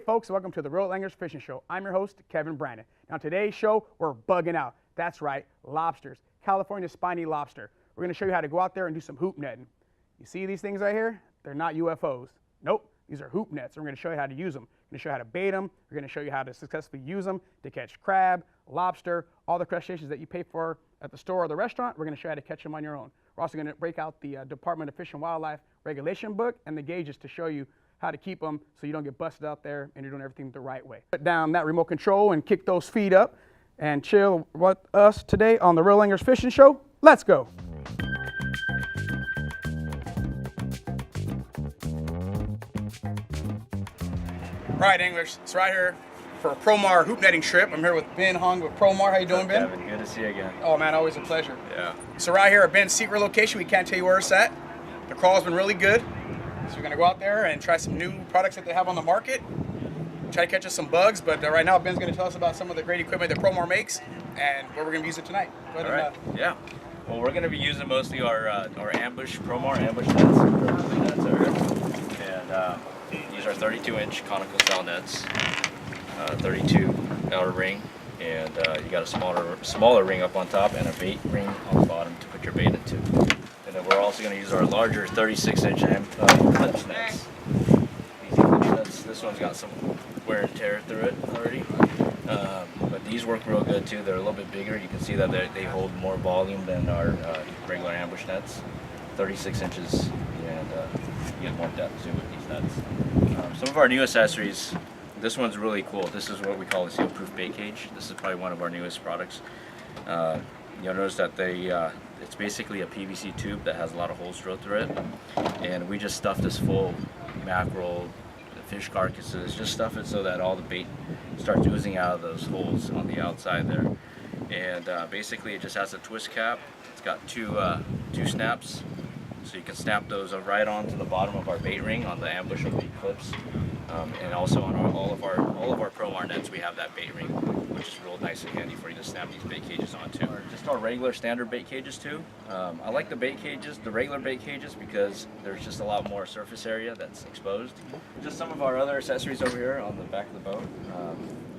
folks, welcome to the Royal Anglers Fishing Show. I'm your host, Kevin Brandon. Now today's show, we're bugging out. That's right, lobsters, California spiny lobster. We're gonna show you how to go out there and do some hoop netting. You see these things right here? They're not UFOs. Nope, these are hoop nets. We're gonna show you how to use them. We're gonna show you how to bait them. We're gonna show you how to successfully use them to catch crab, lobster, all the crustaceans that you pay for at the store or the restaurant. We're gonna show you how to catch them on your own. We're also gonna break out the Department of Fish and Wildlife regulation book and the gauges to show you how to keep them so you don't get busted out there and you're doing everything the right way. Put down that remote control and kick those feet up and chill with us today on the Royal Anglers Fishing Show. Let's go. Right, anglers, it's right here for a Promar hoop netting trip. I'm here with Ben Hung with Promar. How you doing, Ben? Kevin, good to see you again. Oh man, always a pleasure. Yeah. So right here at Ben's secret location, we can't tell you where it's at. The crawl's been really good. So we're gonna go out there and try some new products that they have on the market. Try to catch us some bugs, but right now Ben's gonna tell us about some of the great equipment that Promar makes and where we're gonna use it tonight. Go ahead. All right. Yeah. Well, we're gonna be using mostly our ambush Promar ambush nets over here, and these are 32-inch conical style nets, 32 outer ring, and you got a smaller ring up on top and a bait ring on the bottom to put your bait into. And then we're also going to use our larger 36-inch Eclipse nets. These Eclipse nets, this one's got some wear and tear through it already, but these work real good too. They're a little bit bigger. You can see that they hold more volume than our regular ambush nets. 36 inches, and you get more depth too with these nets. Some of our new accessories. This one's really cool. This is what we call a seal-proof bait cage. This is probably one of our newest products. You'll notice that it's basically a PVC tube that has a lot of holes drilled through it, and we just stuff this full mackerel, fish carcasses, just stuff it so that all the bait starts oozing out of those holes on the outside there. And basically it just has a twist cap. It's got two snaps, so you can snap those right onto the bottom of our bait ring on the ambush or the Eclipse. And also on all of our Promar nets, we have that bait ring, which is real nice and handy for you to snap these bait cages onto. Or just our regular standard bait cages too. I like the bait cages, the regular bait cages, because there's just a lot more surface area that's exposed. Just some of our other accessories over here on the back of the boat.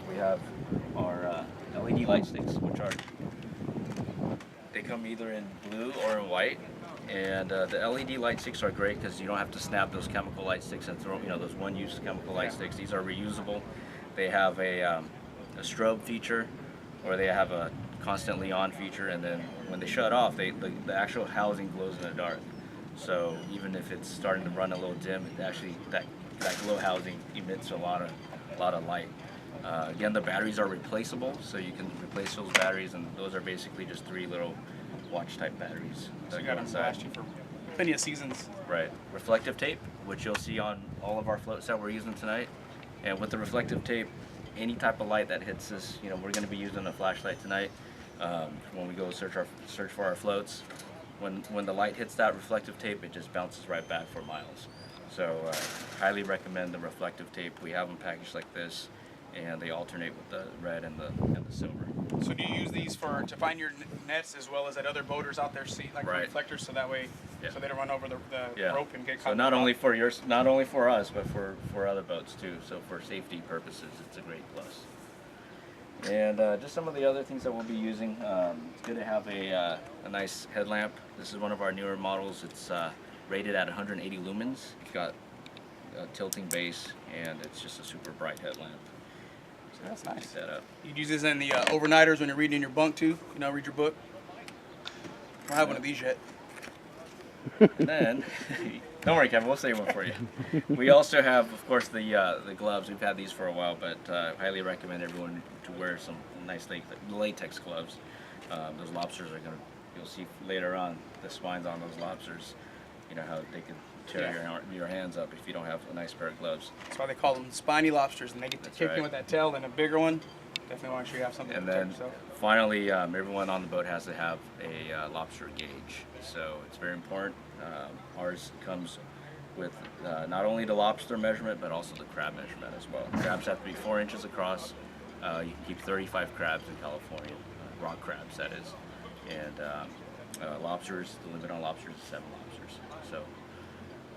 We have our LED light sticks, which they come either in blue or in white. And the LED light sticks are great because you don't have to snap those chemical light sticks and throw, those one-use chemical light sticks. These are reusable. They have a strobe feature, or they have a constantly on feature, and then when they shut off, the actual housing glows in the dark. So even if it's starting to run a little dim, it actually that glow housing emits a lot of light. Again, the batteries are replaceable, so you can replace those batteries, and those are basically just 3 little watch type batteries. So you got them to last you for plenty of seasons. Right. Reflective tape, which you'll see on all of our floats that we're using tonight. And with the reflective tape, any type of light that hits this, we're going to be using a flashlight tonight when we go search for our floats. When the light hits that reflective tape, it just bounces right back for miles. So highly recommend the reflective tape. We have them packaged like this, and they alternate with the red and the silver. So do you use these to find your nets as well as that other boaters out there see, like right. reflectors, so that way, so they don't run over the yeah. rope and get caught? So not only for us, but for other boats too. So for safety purposes, it's a great plus. And just some of the other things that we'll be using. It's good to have a nice headlamp. This is one of our newer models. It's rated at 180 lumens. It's got a tilting base, and it's just a super bright headlamp. That's nice. Setup. You'd use this in the overnighters when you're reading in your bunk too. Read your book. I don't have one of these yet. And then, don't worry, Kevin, we'll save one for you. We also have, of course, the gloves. We've had these for a while, but highly recommend everyone to wear some nice latex gloves. Those lobsters you'll see later on the spines on those lobsters. How they can tear your hands up if you don't have a nice pair of gloves. That's why they call them spiny lobsters, and they get to kick in with that tail. And a bigger one, definitely want to make sure you have something and to then protect yourself. Finally, everyone on the boat has to have a lobster gauge, so it's very important. Ours comes with not only the lobster measurement, but also the crab measurement as well. Crabs have to be 4 inches across. You can keep 35 crabs in California, rock crabs that is, and lobsters, the limit on lobsters is 7 lobsters. So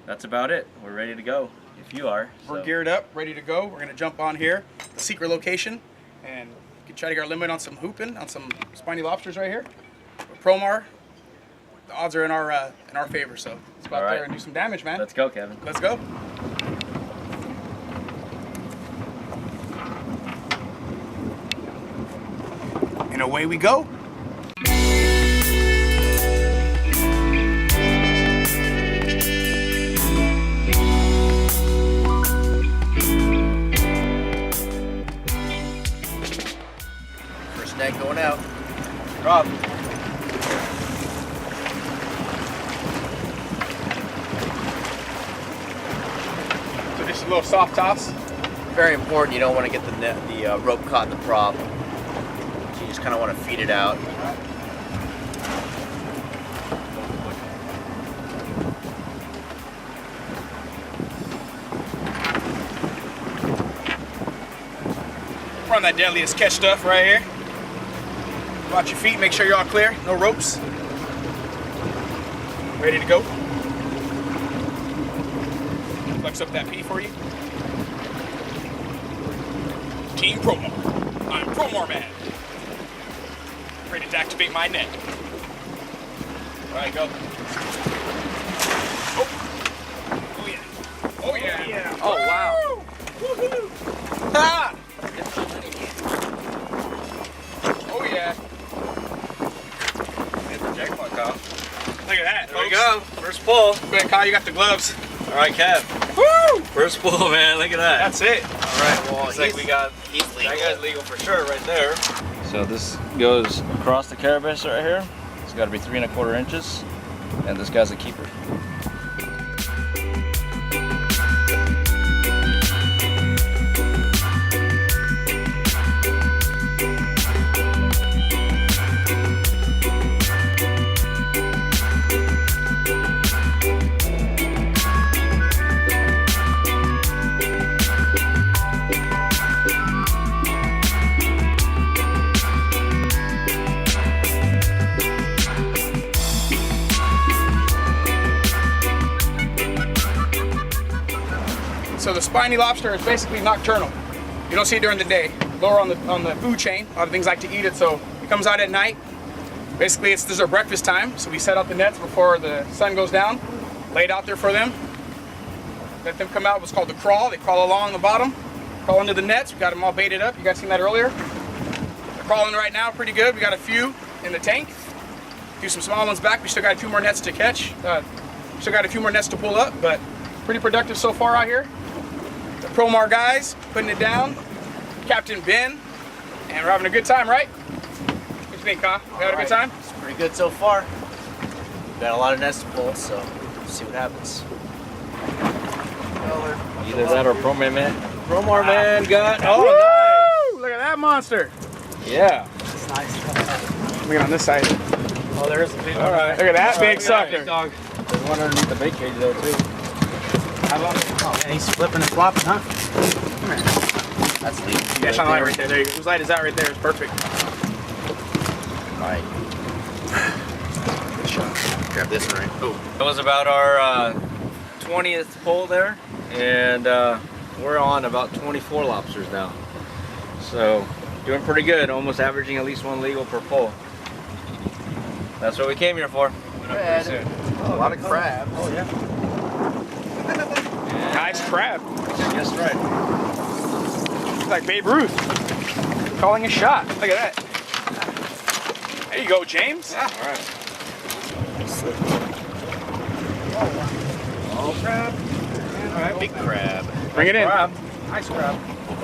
that's about it. We're ready to go. If you are. We're so. geared up, ready to go. We're gonna jump on here, the secret location, and we can try to get our limit on some hooping, on some spiny lobsters right here. With Promar, the odds are in our favor, so let's go out there and do some damage, man. Let's go, Kevin. Let's go. And away we go. First net going out. Rob. So just a little soft toss. Very important. You don't want to get the rope caught in the prop. So you just kind of want to feed it out. We're on that deadliest catch stuff right here. Watch your feet, make sure you're all clear. No ropes. Ready to go. Flex up that P for you. Team Promar. I'm Promar Man. Ready to activate my net. All right, go. Oh yeah. Oh yeah. Oh, wow. Woohoo! Ha! Oh yeah. Hit the jackpot, Kyle. Look at that. There we folks. go. First pull. Go ahead, Kyle, you got the gloves. All right, Kev. Woo! First pull, man. Look at that. That's it. All right. Well, Looks like we got he's legal. that guy's legal for sure right there. So this goes across the carapace right here. It's got to be 3 1/4 inches, and this guy's a keeper. So the spiny lobster is basically nocturnal. You don't see it during the day. Lower on the food chain. A lot of things like to eat it, so it comes out at night. Basically, this is our breakfast time, so we set out the nets before the sun goes down. Lay it out there for them. Let them come out. What's called the crawl. They crawl along the bottom, crawl into the nets. We got them all baited up. You guys seen that earlier? They're crawling right now pretty good. We got a few in the tank. Do some small ones back. We still got a few more nets to catch. Still got a few more nets to pull up, but pretty productive so far out here. The Promar guys putting it down. Captain Ben, and we're having a good time, right? What do you think, Kyle? We having a good time? It's pretty good so far. Got a lot of nets to pull, so we'll see what happens. Either that or Promar Promar Man got. Oh, Oh, look at that monster. nice. Yeah. It's nice. Look at on this side. Oh, there's the big All right. Look at that big Look at that sucker. dog. There's one underneath the bait cage there too. I love it. Oh, man, he's flipping and flopping, huh? Come here. That's legal. Yeah, shine the light right there. There you go. Whose light is that right there? It's perfect. All right. Good shot. Grab this one right. Oh. That was about our 20th pull there, and we're on about 24 lobsters now. So doing pretty good, almost averaging at least 1 legal per pull. That's what we came here for. Coming up pretty soon. Oh, a lot of crabs. Oh, yeah. Nice crab. I guess right. It's like Babe Ruth calling a shot. Look at that. There you go, James. All right. Oh, crab. All right. Big crab. Bring it in. Crab. Nice crab.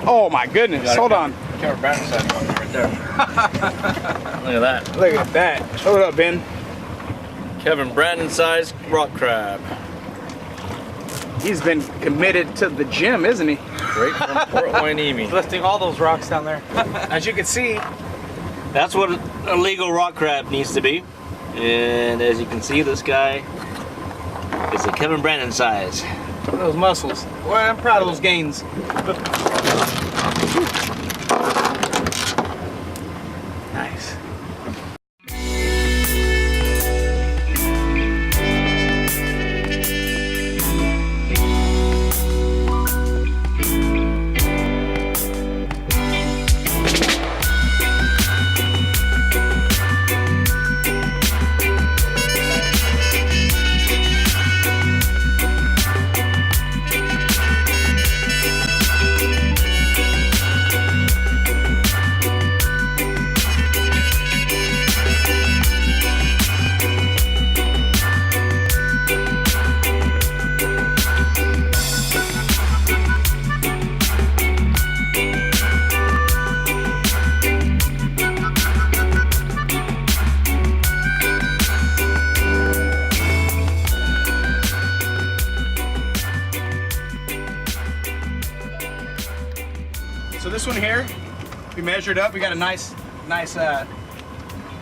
Oh my goodness. Hold on. Kevin Brandon's side one right there. Look at that. Look at that. Show it up, Ben. Kevin Brandon sized rock crab. He's been committed to the gym, isn't he? Straight from Port Hueneme. Lifting all those rocks down there. As you can see, That's what a legal rock crab needs to be. And as you can see, this guy is a Kevin Brandon size. Look at those muscles. Boy, I'm proud of those gains. nice. So this one here, we measured up. We got a nice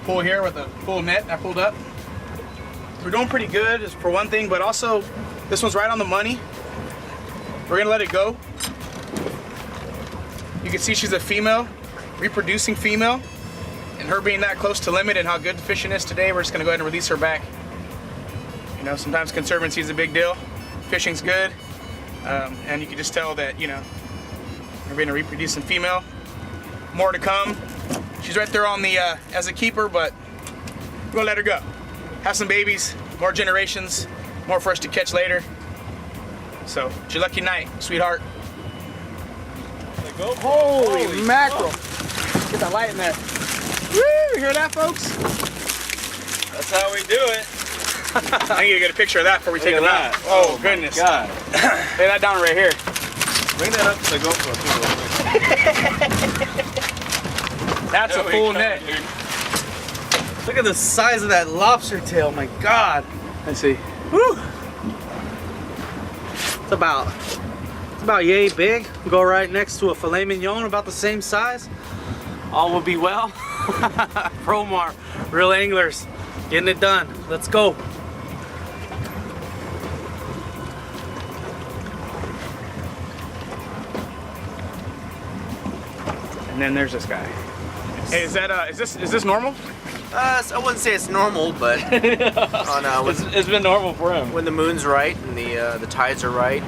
pull here with a full net I pulled up. We're doing pretty good is for one thing, but also this one's right on the money. We're gonna let it go. You can see she's a female, reproducing female, and her being that close to limit and how good the fishing is today, we're just gonna go ahead and release her back. You know, sometimes conservancy is a big deal. Fishing's good, and you can just tell that, you know, we're being a reproducing female. More to come. She's right there on the as a keeper, but we're gonna let her go. Have some babies, more generations, more for us to catch later. So it's your lucky night, sweetheart. Holy mackerel! Get that light in there. Woo! You hear that, folks? That's how we do it. I need to get a picture of that before we take them out. Oh goodness! God. Lay that down right here. Bring that up to the GoPro too. That's a full net. Dude. Look at the size of that lobster tail, my God. Let's see. Woo! It's about yay big. Go right next to a filet mignon about the same size. All will be well. Promar, real anglers, getting it done. Let's go. And then there's this guy. Hey, is this normal? I wouldn't say it's normal, but on It's been normal for him. when the moon's right and the tides are right,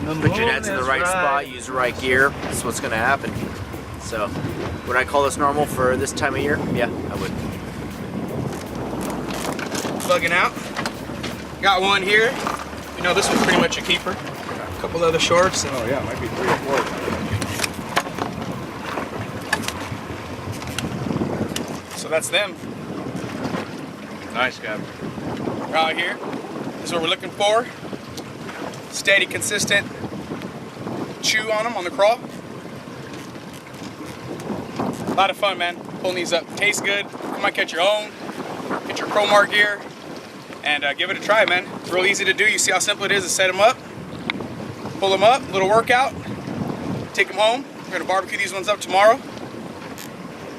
put your nets in the right spot, use the right gear, that's what's gonna happen. So, would I call this normal for this time of year? Yeah, I would. Bugging out. Got one here. You know, this one's pretty much a keeper. Got a couple other shorts. Oh yeah, might be 3 or 4. So that's them. Nice guy. Right here. This is what we're looking for. Steady, consistent chew on them on the crawl. A lot of fun, man. Pulling these up. Tastes good. Come on, catch your own. Get your Promar gear and give it a try, man. It's real easy to do. You see how simple it is to set them up, pull them up, little workout, take them home. We're gonna barbecue these ones up tomorrow.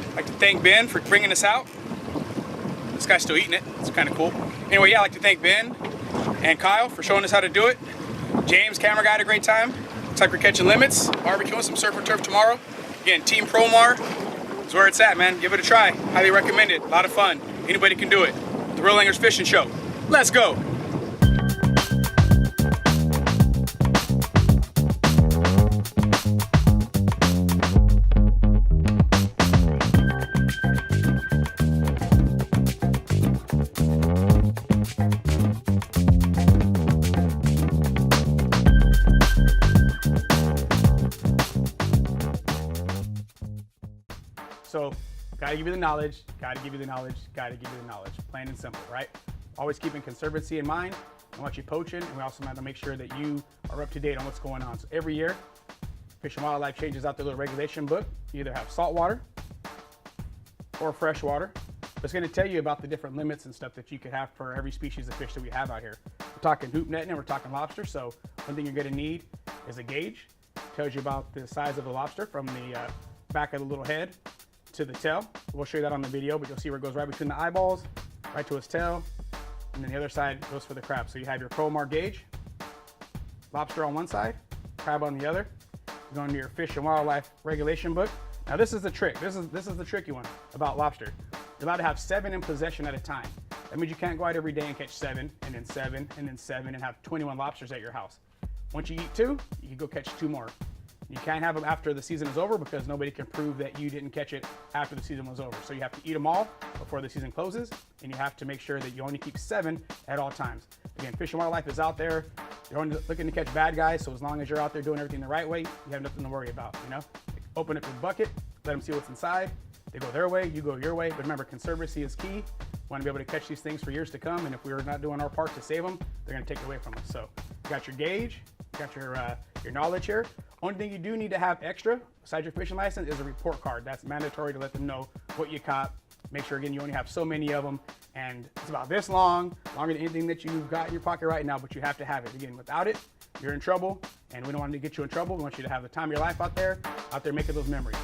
I'd like to thank Ben for bringing us out. This guy's still eating it. It's kind of cool. Anyway, yeah, I'd like to thank Ben and Kyle for showing us how to do it. James, camera guy, had a great time. Looks like we're catching limits, barbecuing some surf and turf tomorrow. Again, Team Promar is where it's at, man. Give it a try. Highly recommend it. A lot of fun. Anybody can do it. The Real Anglers Fishing Show. Let's go. So, gotta give you the knowledge, gotta give you the knowledge, gotta give you the knowledge. Plain and simple, right? Always keeping conservancy in mind. I want you poaching, and we also have to make sure that you are up to date on what's going on. So every year, Fish and Wildlife changes out their little regulation book. You either have saltwater or freshwater. It's gonna tell you about the different limits and stuff that you could have for every species of fish that we have out here. We're talking hoop netting and we're talking lobster. So one thing you're gonna need is a gauge. Tells you about the size of the lobster from the back of the little head to the tail. We'll show you that on the video, but you'll see where it goes right between the eyeballs, right to his tail, and then the other side goes for the crab. So you have your Promar gauge, lobster on one side, crab on the other. You go into your Fish and Wildlife regulation book. Now this is the trick. This is the tricky one about lobster. You're allowed to have 7 in possession at a time. That means you can't go out every day and catch 7, and then 7, and then 7, and have 21 lobsters at your house. Once you eat 2, you can go catch 2 more. You can't have them after the season is over because nobody can prove that you didn't catch it after the season was over. So you have to eat them all before the season closes, and you have to make sure that you only keep 7 at all times. Again, Fish and Wildlife is out there. They're only looking to catch bad guys, so as long as you're out there doing everything the right way, you have nothing to worry about, you know? Open up your bucket, let them see what's inside. They go their way, you go your way. But remember, conservancy is key. We want to be able to catch these things for years to come, and if we're not doing our part to save them, they're going to take it away from us. So you got your gauge, you got your knowledge here. Only thing you do need to have extra, besides your fishing license, is a report card. That's mandatory to let them know what you caught. Make sure, again, you only have so many of them, and it's about this long, longer than anything that you've got in your pocket right now, but you have to have it. Again, without it, you're in trouble, And we don't want to get you in trouble. We want you to have the time of your life out there making those memories.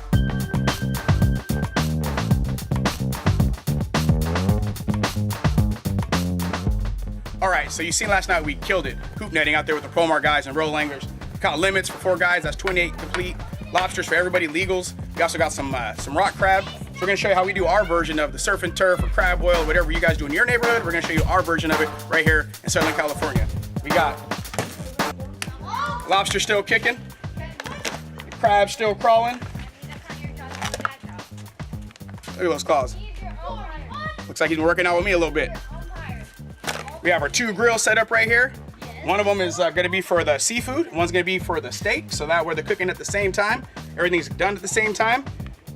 All right, so you seen last night we killed it. Hoop netting out there with the Promar guys and roll anglers. Caught limits for 4 guys, that's 28 complete. Lobsters for everybody, legals. We also got some rock crab. So we're gonna show you how we do our version of the surf and turf or crab boil, whatever you guys do in your neighborhood. We're gonna show you our version of it right here in Southern California. We got lobster still kicking, crab still crawling. Look at those claws. Looks like he's been working out with me a little bit. We have our 2 grills set up right here. One of them is gonna be for the seafood, one's gonna be for the steak, so that way they're cooking at the same time. Everything's done at the same time.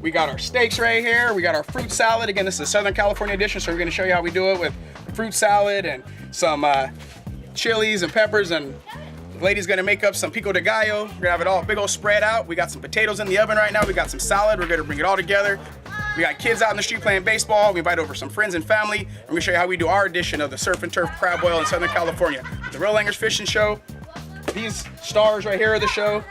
We got our steaks right here. We got our fruit salad. Again, this is a Southern California edition, so we're gonna show you how we do it with fruit salad and some chilies and peppers, and the lady's gonna make up some pico de gallo. We're gonna have it all big old spread out. We got some potatoes in the oven right now. We got some salad. We're gonna bring it all together. We got kids out in the street playing baseball. We invite over some friends and family. I'm gonna show you how we do our edition of the surf and turf crab boil in Southern California. The Real Anglers Fishing Show. These stars right here are the show.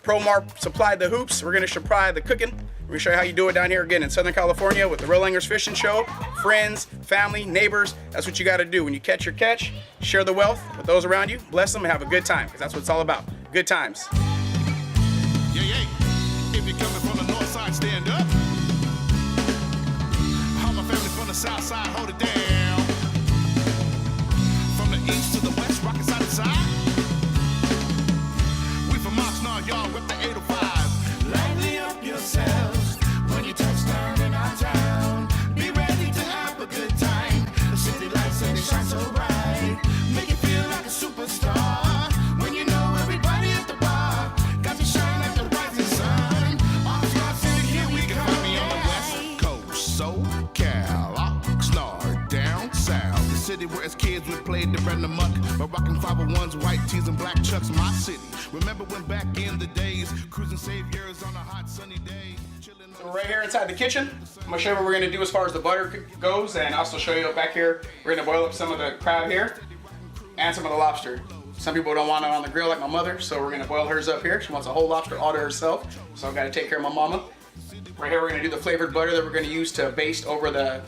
Promar supplied the hoops. We're gonna supply the cooking. We're gonna show you how you do it down here again in Southern California with the Real Anglers Fishing Show. Friends, family, neighbors, that's what you gotta do. When you catch your catch, share the wealth with those around you, bless them, and have a good time, because that's what it's all about. Good times. Yeah, yeah. If you're coming from the north side, stand up. All my family from the south side, hold it down. From the east to the west, rockin' side to side. We from Oxnard, y'all, rep the 805. Lively up yourselves when you touch down in our town. Be ready to have a good time. The city lights and they shine so bright. Make you feel like a superstar. When you know everybody at the bar got to shine like the rising sun. Oxnard City, here we come. Find me on the west coast, SoCal, Oxnard, down south. The city where as kids we played to run the muck. But rocking 501s, white tees, and black chucks, my city. Remember when back in the days, cruising saviors on a hot sunny day. So we're right here inside the kitchen. I'm gonna show you what we're gonna do as far as the butter goes, and also show you back here, we're gonna boil up some of the crab here and some of the lobster. Some people don't want it on the grill like my mother, so we're gonna boil hers up here. She wants a whole lobster all to herself, so I've gotta take care of my mama. Right here, we're gonna do the flavored butter that we're gonna use to baste over the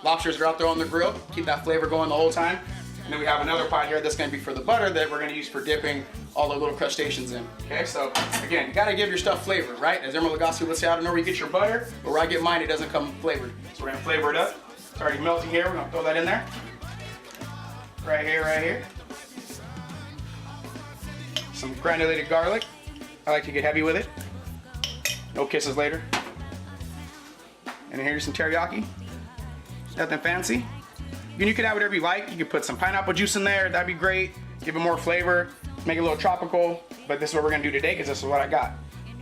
lobsters that are out there on the grill. Keep that flavor going the whole time. And then we have another pot here that's gonna be for the butter that we're gonna use for dipping all the little crustaceans in. Okay, so again, you gotta give your stuff flavor, right? As Emerald Lagasse would say, I don't know where you get your butter, but where I get mine, it doesn't come flavored. So we're gonna flavor it up. It's already melting here, we're gonna throw that in there. Right here, right here. Some granulated garlic. I like to get heavy with it. No kisses later. And here's some teriyaki. Nothing fancy. You can have whatever you like. You can put some pineapple juice in there. That'd be great. Give it more flavor. Make it a little tropical. But this is what we're gonna do today because this is what I got.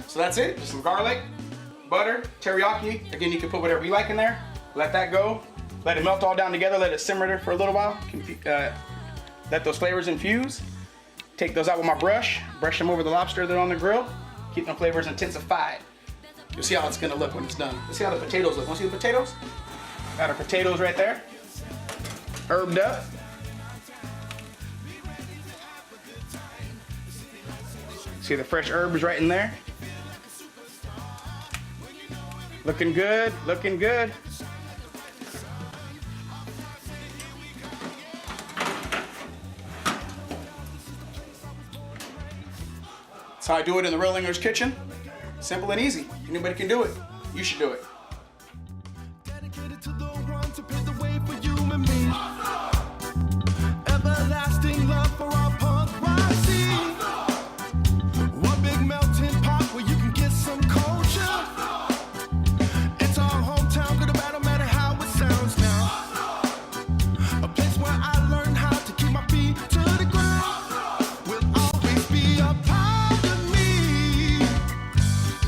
So that's it. Just some garlic, butter, teriyaki. Again, you can put whatever you like in there. Let that go. Let it melt all down together. Let it simmer there for a little while. Let those flavors infuse. Take those out with my brush. Brush them over the lobster that are on the grill. Keep the flavors intensified. You'll see how it's gonna look when it's done. Let's see how the potatoes look. Want to see the potatoes? Got our potatoes right there. Herbed up. See the fresh herbs right in there. Looking good, looking good. That's how I do it in the Real Anglers kitchen. Simple and easy. Anybody can do it. You should do it. Dedicated to the one to pave the way for you and me. Everlasting love for our punk rock scene. One big melting pot where you can get some culture. It's our hometown, good or bad, no matter how it sounds now. A place where I learned how to keep my feet to the ground. Will always be a part of me.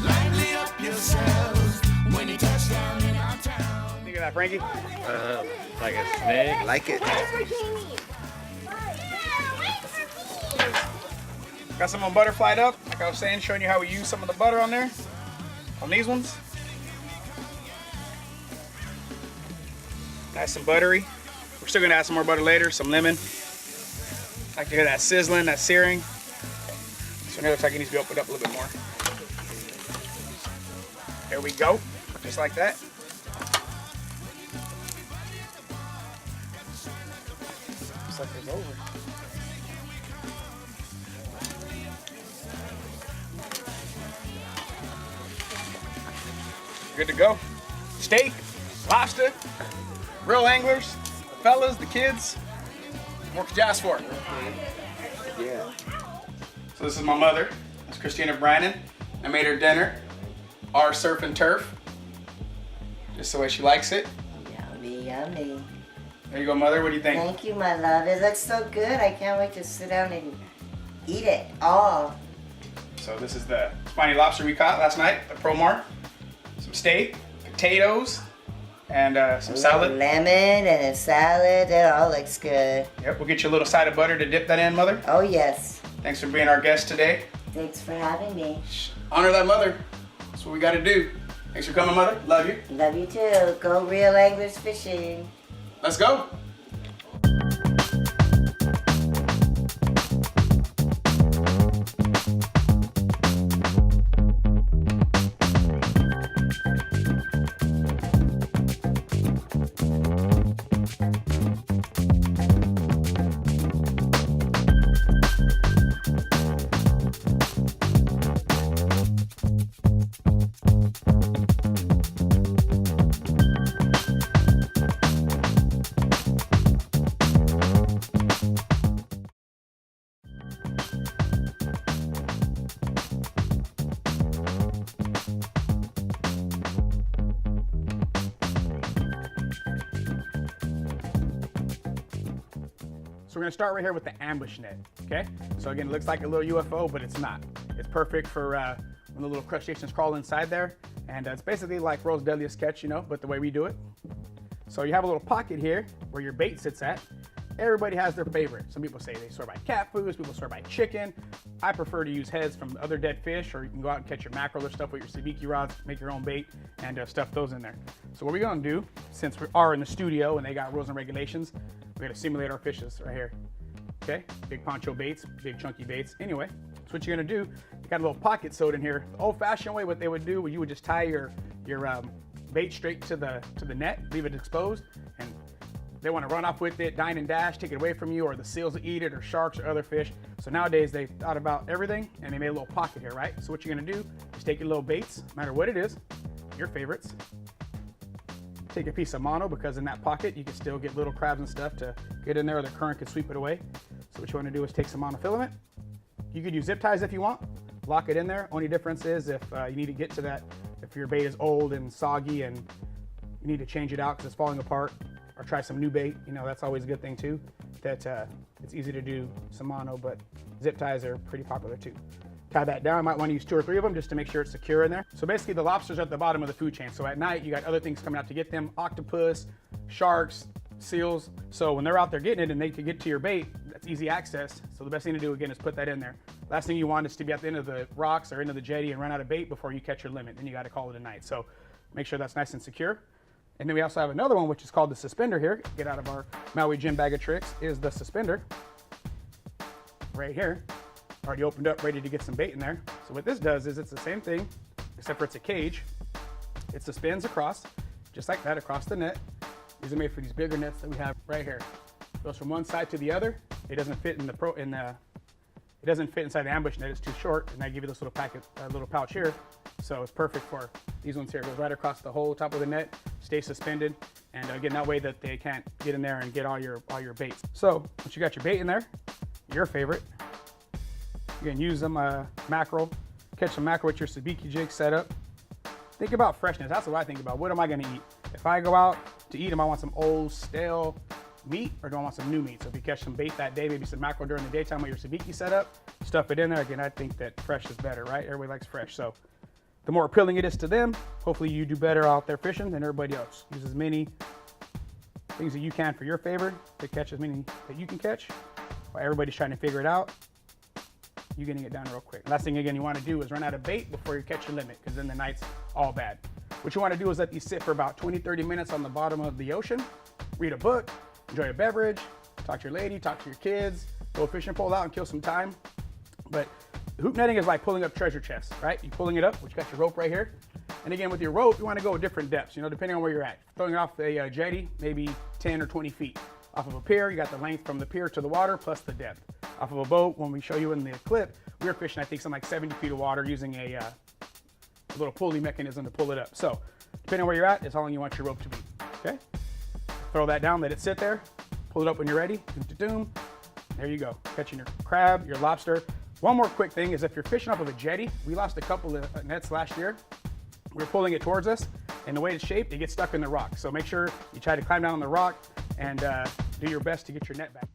Lively up yourselves when you touch down in our town. Think of that, Frankie. Like a snake. Like it. Got some on butter fried up. Like I was saying, showing you how we use some of the butter on there. On these ones. Nice and buttery. We're still gonna add some more butter later, some lemon. Like to hear that sizzling, that searing. So now it looks like it needs to be opened up a little bit more. There we go, just like that. Looks like it's over. Good to go. Steak, lobster, real anglers, the fellas, the kids. What could you ask for? Yeah. So this is my mother. It's Christina Brandon. I made her dinner. Our surf and turf. Just the way she likes it. Yummy, yummy. There you go, mother. What do you think? Thank you, my love. It looks so good. I can't wait to sit down and eat it all. So this is the spiny lobster we caught last night at Promar. Some steak, potatoes, and some salad. Lemon and a salad. It all looks good. Yep, we'll get you a little side of butter to dip that in, mother. Oh, yes. Thanks for being our guest today. Thanks for having me. Honor that mother. That's what we got to do. Thanks for coming, mother. Love you. Love you too. Go Real Anglers Fishing. Let's go. So we're gonna start right here with the ambush net, okay? So again, it looks like a little UFO, but it's not. It's perfect for when the little crustaceans crawl inside there. And it's basically like World's Deadliest Catch, you know, but the way we do it. So you have a little pocket here where your bait sits at. Everybody has their favorite. Some people say they swear by cat food, people swear by chicken. I prefer to use heads from other dead fish, or you can go out and catch your mackerel or stuff with your sabiki rods, make your own bait, and stuff those in there. So what we're gonna do, since we are in the studio and they got rules and regulations, we're gonna simulate our fishes right here. Okay, big poncho baits, big chunky baits. Anyway, so what you're gonna do, you got a little pocket sewed in here. The old-fashioned way, what they would do, you would just tie your bait straight to the net, leave it exposed, and they want to run off with it, dine and dash, take it away from you, or the seals will eat it, or sharks or other fish. So nowadays they thought about everything and they made a little pocket here, right? So what you're gonna do is take your little baits, no matter what it is, your favorites. Take a piece of mono, because in that pocket you can still get little crabs and stuff to get in there, or the current can sweep it away. So what you want to do is take some monofilament. You could use zip ties if you want, lock it in there. Only difference is if you need to get to that, if your bait is old and soggy and you need to change it out because it's falling apart, or try some new bait, you know, that's always a good thing too. That it's easy to do some mono, but zip ties are pretty popular too. Tie that down. I might want to use 2 or 3 of them just to make sure it's secure in there. So basically the lobsters are at the bottom of the food chain. So at night you got other things coming out to get them, octopus, sharks, seals. So when they're out there getting it and they can get to your bait, that's easy access. So the best thing to do again is put that in there. Last thing you want is to be at the end of the rocks or into the jetty and run out of bait before you catch your limit. Then you got to call it a night. So make sure that's nice and secure. And then we also have another one, which is called the suspender here. Get out of our Maui Gym bag of tricks, is the suspender right here. Already opened up, ready to get some bait in there. So what this does is it's the same thing, except for it's a cage. It suspends across, just like that, across the net. These are made for these bigger nets that we have right here. Goes from one side to the other. It doesn't fit in it doesn't fit inside the ambush net. It's too short, and I give you this little packet, little pouch here. So it's perfect for these ones here. It goes right across the whole top of the net, stays suspended, and again, that way that they can't get in there and get all your baits. So once you got your bait in there, your favorite, you can use them mackerel, catch some mackerel with your sabiki jig set up. Think about freshness. That's what I think about. What am I going to eat? If I go out to eat them, I want some old, stale meat, or do I want some new meat? So if you catch some bait that day, maybe some mackerel during the daytime with your sabiki set up, stuff it in there. Again, I think that fresh is better, right? Everybody likes fresh. So the more appealing it is to them, hopefully you do better out there fishing than everybody else. Use as many things that you can for your favor to catch as many that you can catch. While everybody's trying to figure it out, you're getting it done real quick. Last thing again you want to do is run out of bait before you catch your limit, because then the night's all bad. What you want to do is let these sit for about 20-30 minutes on the bottom of the ocean, read a book, enjoy a beverage, talk to your lady, talk to your kids, go fishing pole out and kill some time. But Hoop netting is like pulling up treasure chests, right? You're pulling it up, which got your rope right here. And again, with your rope, you want to go with different depths, you know, depending on where you're at. Throwing it off a jetty, maybe 10 or 20 feet. Off of a pier, you got the length from the pier to the water plus the depth. Off of a boat, when we show you in the clip, we were fishing, I think, something like 70 feet of water using a little pulley mechanism to pull it up. So, depending on where you're at, it's how long you want your rope to be, okay? Throw that down, let it sit there, pull it up when you're ready, doom. There you go, catching your crab, your lobster. One more quick thing is if you're fishing off of a jetty, we lost a couple of nets last year. We were pulling it towards us, and the way it's shaped, it gets stuck in the rock. So make sure you try to climb down on the rock and do your best to get your net back.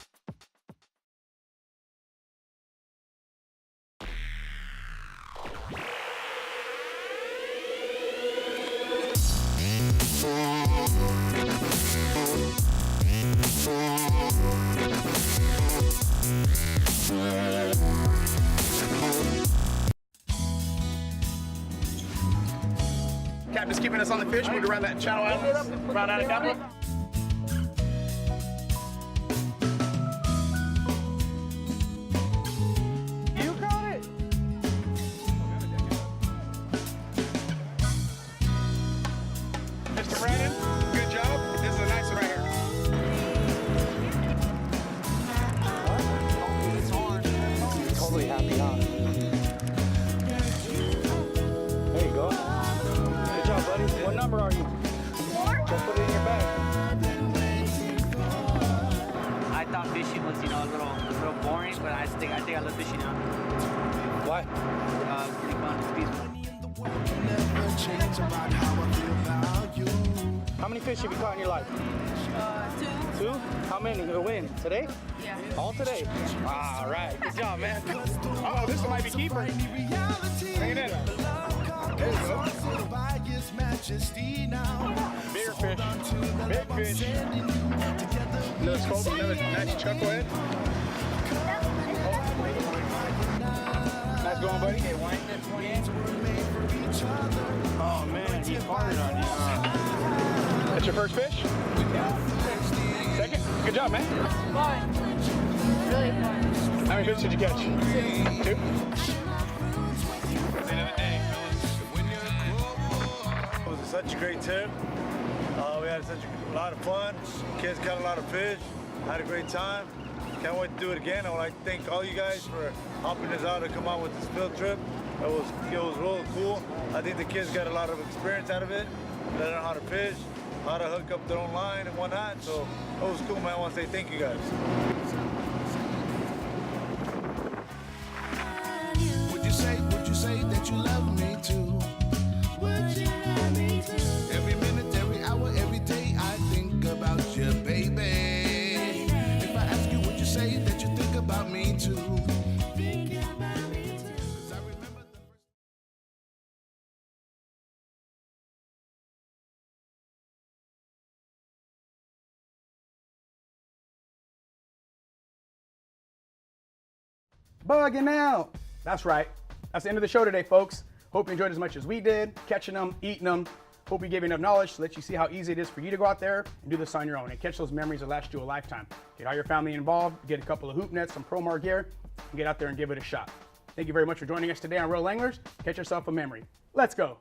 Captain's keeping us on the fish. Moved around that Channel Islands, around Atacama. You caught it. Mr. Brandon, good job. This is a nice one right here. Totally happy, huh? There you go. Good job, buddy. What number are you? 4. Just put it in your bag. I thought fishing was, a little boring, but I think I love fishing now. Why? Pretty fun. It's peaceful. How many fish have you caught in your life? 2. 2? How many? When? Today? Yeah. All today? All right. Good job, man. Oh, this one might be keeper. Bring it in. There you go. Bigger fish. Big fish. Another scope, another nice chucklehead. Nice going, buddy. Oh, man, he farted on you. That's your first fish? Second? Good job, man. Fun. Really fun. How many fish did you catch? 2? It was such a great trip. We had such a lot of fun. Kids caught a lot of fish. Had a great time. Can't wait to do it again. I would like to thank all you guys for helping us out to come out with this field trip. It was really cool. I think the kids got a lot of experience out of it. They learned how to fish, how to hook up their own line and whatnot. So it was cool, man. I want to say thank you guys. Would you say that you love me too? Would you love me too? Every minute, every hour, every day I think about you, baby. If I ask you, would you say that you think about me too? Think about me too. 'Cause I remember the first Bugging out. That's right. That's the end of the show today, folks. Hope you enjoyed as much as we did, catching them, eating them. Hope we gave you enough knowledge to let you see how easy it is for you to go out there and do this on your own and catch those memories that last you a lifetime. Get all your family involved, get a couple of hoop nets, some Promar gear, and get out there and give it a shot. Thank you very much for joining us today on Real Anglers. Catch yourself a memory. Let's go.